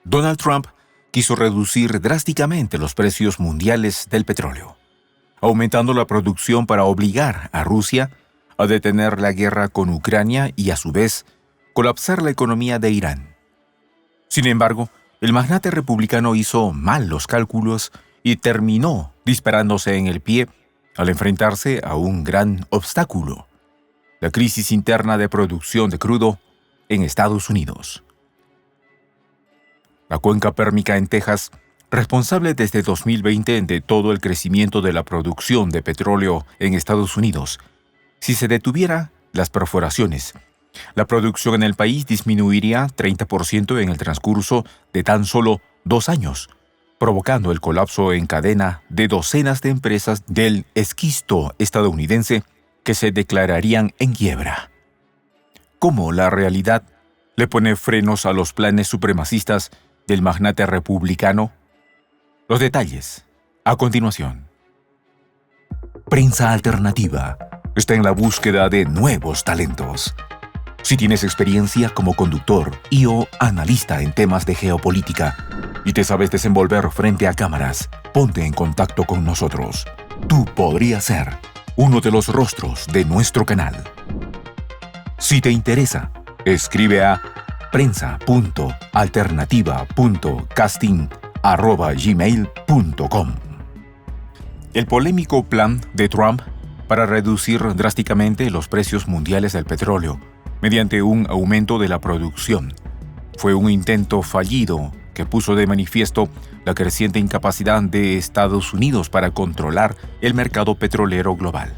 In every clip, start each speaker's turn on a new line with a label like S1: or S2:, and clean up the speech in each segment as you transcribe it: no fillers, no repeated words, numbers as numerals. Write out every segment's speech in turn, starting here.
S1: Donald Trump quiso reducir drásticamente los precios mundiales del petróleo, aumentando la producción para obligar a Rusia a detener la guerra con Ucrania y, a su vez, colapsar la economía de Irán. Sin embargo, el magnate republicano hizo mal los cálculos y terminó disparándose en el pie al enfrentarse a un gran obstáculo: la crisis interna de producción de crudo en Estados Unidos. La cuenca pérmica en Texas, responsable desde 2020 de todo el crecimiento de la producción de petróleo en Estados Unidos. Si se detuviera las perforaciones, la producción en el país disminuiría 30% en el transcurso de tan solo 2 años, provocando el colapso en cadena de docenas de empresas del esquisto estadounidense que se declararían en quiebra. ¿Cómo la realidad le pone frenos a los planes supremacistas del magnate republicano? Los detalles, a continuación. Prensa Alternativa está en la búsqueda de nuevos talentos. Si tienes experiencia como conductor y/o analista en temas de geopolítica y te sabes desenvolver frente a cámaras, ponte en contacto con nosotros. Tú podrías ser uno de los rostros de nuestro canal. Si te interesa, escribe a prensa.alternativa.casting@gmail.com. El polémico plan de Trump para reducir drásticamente los precios mundiales del petróleo mediante un aumento de la producción fue un intento fallido que puso de manifiesto la creciente incapacidad de Estados Unidos para controlar el mercado petrolero global.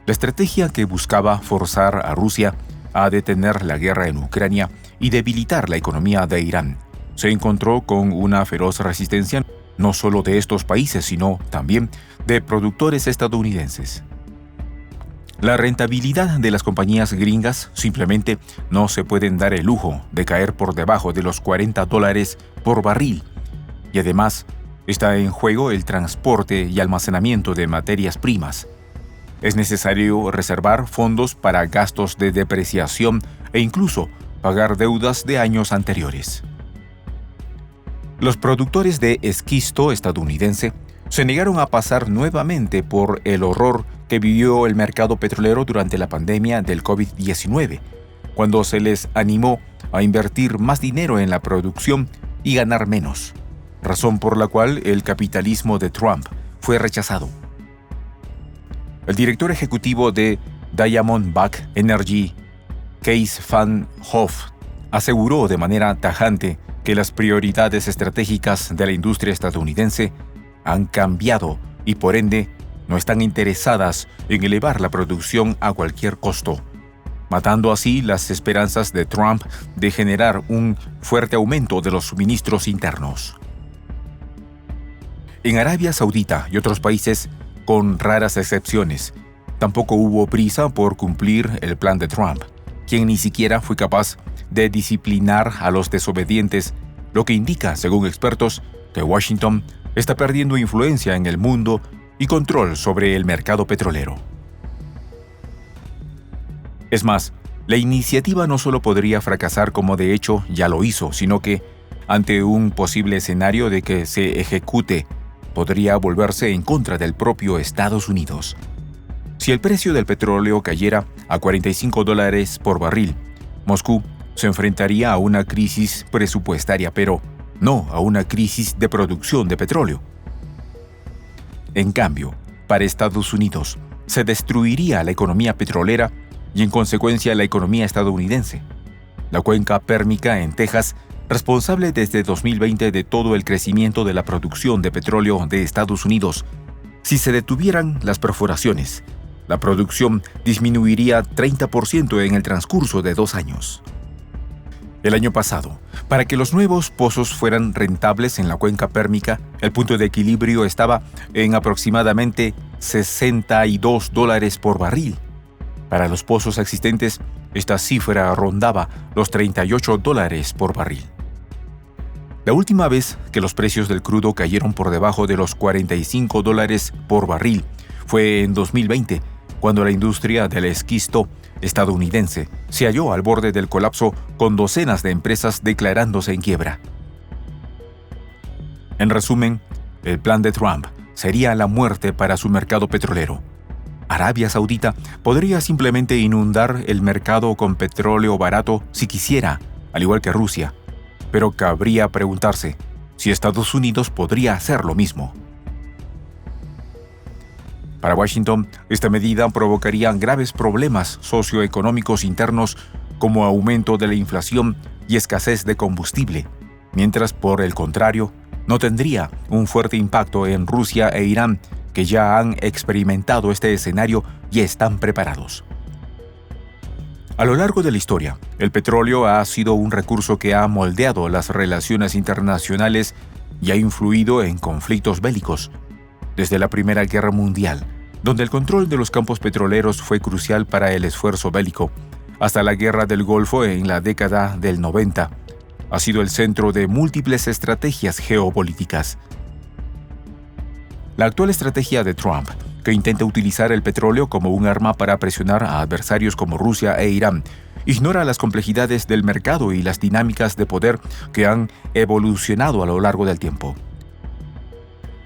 S1: La estrategia que buscaba forzar a Rusia a detener la guerra en Ucrania y debilitar la economía de Irán se encontró con una feroz resistencia no solo de estos países, sino también de productores estadounidenses. La rentabilidad de las compañías gringas simplemente no se pueden dar el lujo de caer por debajo de los $40 por barril, y además está en juego el transporte y almacenamiento de materias primas. Es necesario reservar fondos para gastos de depreciación e incluso pagar deudas de años anteriores. Los productores de esquisto estadounidense se negaron a pasar nuevamente por el horror que vivió el mercado petrolero durante la pandemia del COVID-19, cuando se les animó a invertir más dinero en la producción y ganar menos, razón por la cual el capitalismo de Trump fue rechazado. El director ejecutivo de Diamondback Energy, Kees Van Hoff, aseguró de manera tajante que las prioridades estratégicas de la industria estadounidense han cambiado y por ende no están interesadas en elevar la producción a cualquier costo, matando así las esperanzas de Trump de generar un fuerte aumento de los suministros internos. En Arabia Saudita y otros países, con raras excepciones, tampoco hubo prisa por cumplir el plan de Trump, quien ni siquiera fue capaz de disciplinar a los desobedientes, lo que indica, según expertos, que Washington está perdiendo influencia en el mundo y control sobre el mercado petrolero. Es más, la iniciativa no solo podría fracasar como de hecho ya lo hizo, sino que, ante un posible escenario de que se ejecute, podría volverse en contra del propio Estados Unidos. Si el precio del petróleo cayera a $45 por barril, Moscú se enfrentaría a una crisis presupuestaria, pero no a una crisis de producción de petróleo. En cambio, para Estados Unidos, se destruiría la economía petrolera y en consecuencia la economía estadounidense. La cuenca pérmica en Texas, responsable desde 2020 de todo el crecimiento de la producción de petróleo de Estados Unidos, si se detuvieran las perforaciones, la producción disminuiría 30% en el transcurso de 2 años. El año pasado, para que los nuevos pozos fueran rentables en la cuenca pérmica, el punto de equilibrio estaba en aproximadamente $62 por barril. Para los pozos existentes, esta cifra rondaba los $38 por barril. La última vez que los precios del crudo cayeron por debajo de los $45 por barril fue en 2020, cuando la industria del esquisto estadounidense se halló al borde del colapso, con docenas de empresas declarándose en quiebra. En resumen, el plan de Trump sería la muerte para su mercado petrolero. Arabia Saudita podría simplemente inundar el mercado con petróleo barato si quisiera, al igual que Rusia, pero cabría preguntarse si Estados Unidos podría hacer lo mismo. Para Washington, esta medida provocaría graves problemas socioeconómicos internos como aumento de la inflación y escasez de combustible, mientras, por el contrario, no tendría un fuerte impacto en Rusia e Irán, que ya han experimentado este escenario y están preparados. A lo largo de la historia, el petróleo ha sido un recurso que ha moldeado las relaciones internacionales y ha influido en conflictos bélicos. Desde la Primera Guerra Mundial, donde el control de los campos petroleros fue crucial para el esfuerzo bélico, hasta la Guerra del Golfo en la década del 90, ha sido el centro de múltiples estrategias geopolíticas. La actual estrategia de Trump, que intenta utilizar el petróleo como un arma para presionar a adversarios como Rusia e Irán, ignora las complejidades del mercado y las dinámicas de poder que han evolucionado a lo largo del tiempo.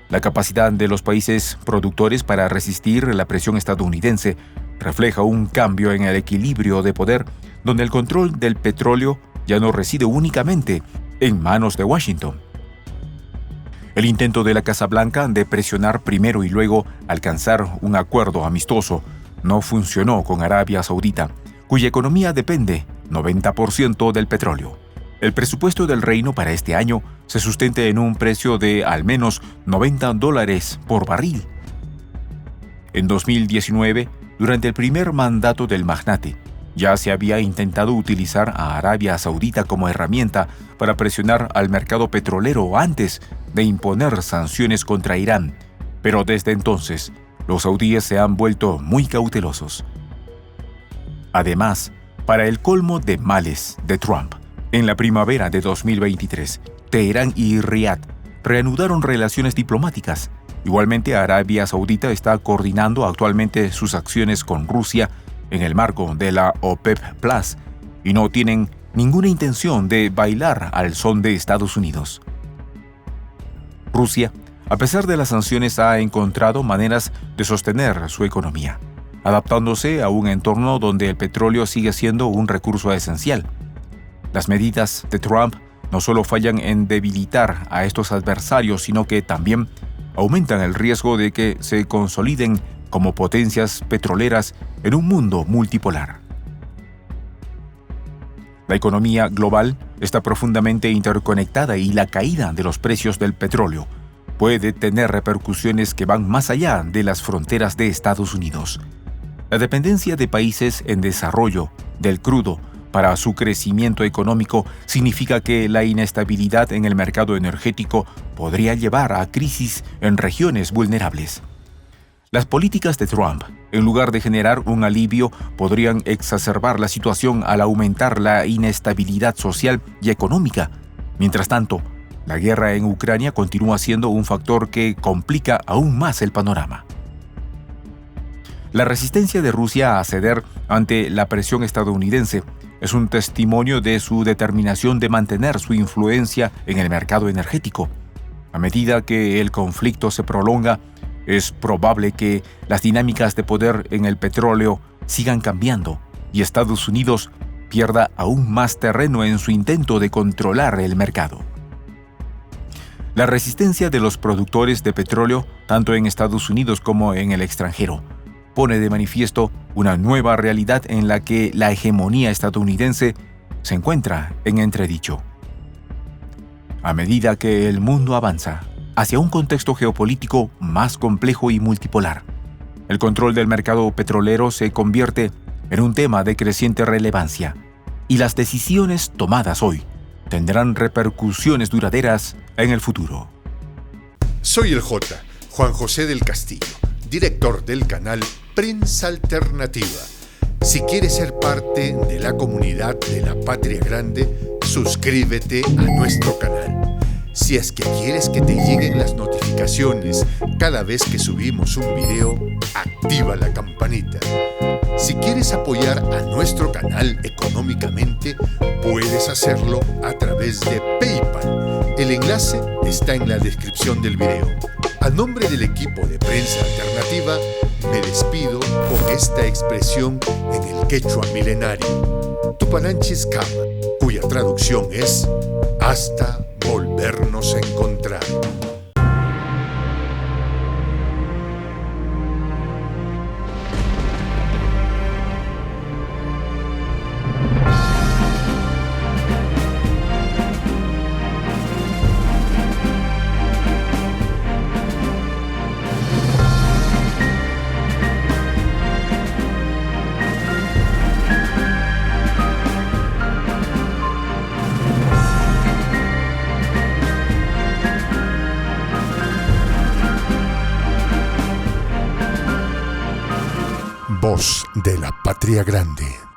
S1: La capacidad de los países productores para resistir la presión estadounidense refleja un cambio en el equilibrio de poder, donde el control del petróleo ya no reside únicamente en manos de Washington. El intento de la Casa Blanca de presionar primero y luego alcanzar un acuerdo amistoso no funcionó con Arabia Saudita, cuya economía depende 90% del petróleo. El presupuesto del reino para este año se sustenta en un precio de al menos $90 por barril. En 2019, durante el primer mandato del magnate, ya se había intentado utilizar a Arabia Saudita como herramienta para presionar al mercado petrolero antes de imponer sanciones contra Irán, pero desde entonces los saudíes se han vuelto muy cautelosos. Además, para el colmo de males de Trump, en la primavera de 2023, Teherán y Riad reanudaron relaciones diplomáticas. Igualmente, Arabia Saudita está coordinando actualmente sus acciones con Rusia en el marco de la OPEP Plus y no tienen ninguna intención de bailar al son de Estados Unidos. Rusia, a pesar de las sanciones, ha encontrado maneras de sostener su economía, adaptándose a un entorno donde el petróleo sigue siendo un recurso esencial. Las medidas de Trump no solo fallan en debilitar a estos adversarios, sino que también aumentan el riesgo de que se consoliden como potencias petroleras en un mundo multipolar. La economía global está profundamente interconectada y la caída de los precios del petróleo puede tener repercusiones que van más allá de las fronteras de Estados Unidos. La dependencia de países en desarrollo del crudo para su crecimiento económico significa que la inestabilidad en el mercado energético podría llevar a crisis en regiones vulnerables. Las políticas de Trump, en lugar de generar un alivio, podrían exacerbar la situación al aumentar la inestabilidad social y económica. Mientras tanto, la guerra en Ucrania continúa siendo un factor que complica aún más el panorama. La resistencia de Rusia a ceder ante la presión estadounidense es un testimonio de su determinación de mantener su influencia en el mercado energético. A medida que el conflicto se prolonga, es probable que las dinámicas de poder en el petróleo sigan cambiando y Estados Unidos pierda aún más terreno en su intento de controlar el mercado. La resistencia de los productores de petróleo, tanto en Estados Unidos como en el extranjero, pone de manifiesto una nueva realidad en la que la hegemonía estadounidense se encuentra en entredicho. A medida que el mundo avanza hacia un contexto geopolítico más complejo y multipolar, el control del mercado petrolero se convierte en un tema de creciente relevancia, y las decisiones tomadas hoy tendrán repercusiones duraderas en el futuro.
S2: Soy el J, Juan José del Castillo, director del canal Prensa Alternativa. Si quieres ser parte de la comunidad de la Patria Grande, suscríbete a nuestro canal. Si es que quieres que te lleguen las notificaciones cada vez que subimos un video, activa la campanita. Si quieres apoyar a nuestro canal económicamente, puedes hacerlo a través de PayPal. El enlace está en la descripción del video. A nombre del equipo de Prensa Alternativa, me despido con esta expresión en el quechua milenario, Tupananchis Kama, cuya traducción es hasta volvernos a encontrar. Voz de la Patria Grande.